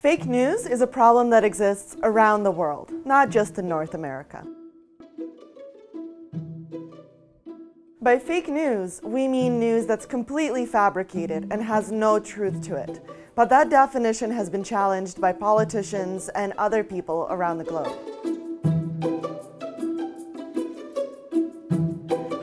Fake news is a problem that exists around the world, not just in North America. By fake news, we mean news that's completely fabricated and has no truth to it. But that definition has been challenged by politicians and other people around the globe.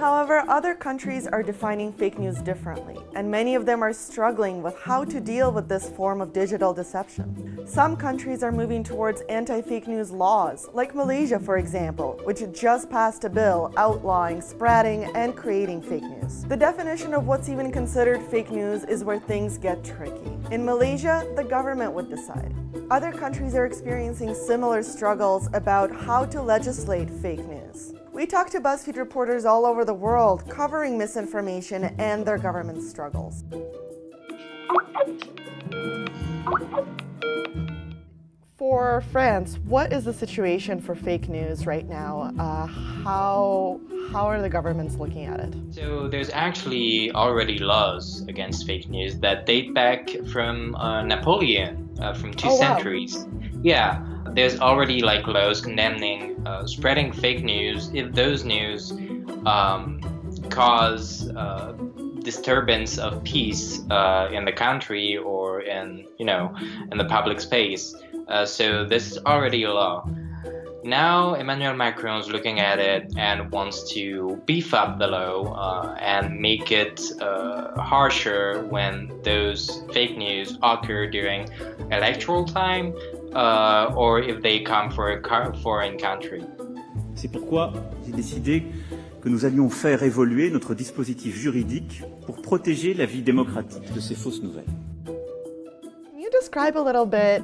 However, other countries are defining fake news differently, and many of them are struggling with how to deal with this form of digital deception. Some countries are moving towards anti-fake news laws, like Malaysia, for example, which just passed a bill outlawing spreading and creating fake news. The definition of what's even considered fake news is where things get tricky. In Malaysia, the government would decide. Other countries are experiencing similar struggles about how to legislate fake news. We talked to BuzzFeed reporters all over the world covering misinformation and their government struggles. For France, what is the situation for fake news right now? How are the governments looking at it? So there's actually already laws against fake news that date back from Napoleon, from two centuries. Yeah, there's already laws condemning spreading fake news if those news cause disturbance of peace in the country or in the public space. So this is already a law. Now Emmanuel Macron is looking at it and wants to beef up the law and make it harsher when those fake news occur during electoral time or if they come from a foreign country. C'est pourquoi j'ai décidé que nous allions faire évoluer notre dispositif juridique pour protéger la vie démocratique de ces fausses nouvelles. Can you describe a little bit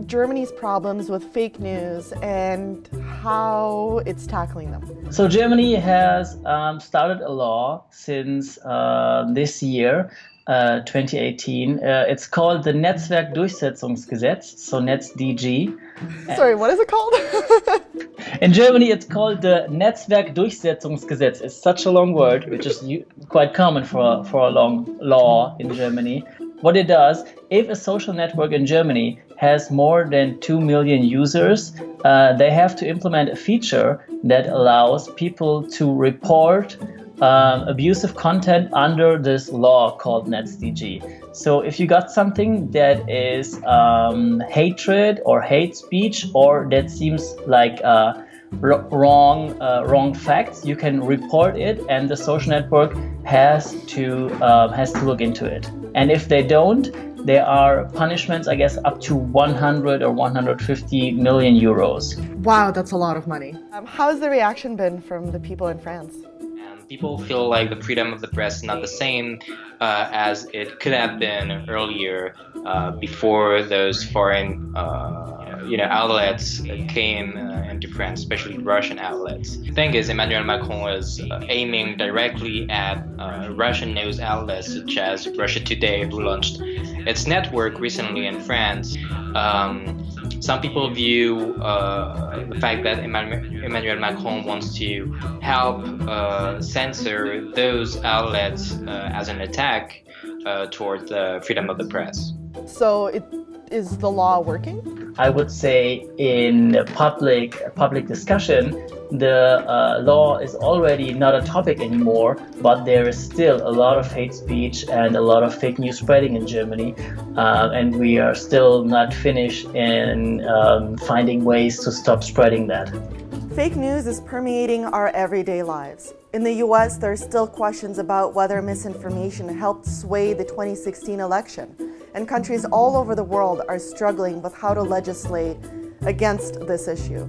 Germany's problems with fake news and how it's tackling them? So Germany has started a law since this year, 2018. It's called the Netzwerkdurchsetzungsgesetz, so NetzDG. Sorry, what is it called? In Germany, it's called the Netzwerkdurchsetzungsgesetz. It's such a long word, which is quite common for a long law in Germany. What it does, if a social network in Germany has more than 2 million users, they have to implement a feature that allows people to report abusive content under this law called NetzDG. So if you got something that is hatred or hate speech or that seems like wrong facts, you can report it, and the social network has to look into it. And if they don't, there are punishments, I guess, up to 100 or 150 million euros. Wow, that's a lot of money. How has the reaction been from the people in France? People feel like the freedom of the press is not the same as it could have been earlier before those foreign outlets came into France, especially Russian outlets. The thing is, Emmanuel Macron is aiming directly at Russian news outlets such as Russia Today, who launched its network recently in France. Some people view the fact that Emmanuel Macron wants to help censor those outlets as an attack towards the freedom of the press. So is the law working? I would say in public discussion, the law is already not a topic anymore, but there is still a lot of hate speech and a lot of fake news spreading in Germany, and we are still not finished in finding ways to stop spreading that. Fake news is permeating our everyday lives. In the US, there are still questions about whether misinformation helped sway the 2016 election, and countries all over the world are struggling with how to legislate against this issue.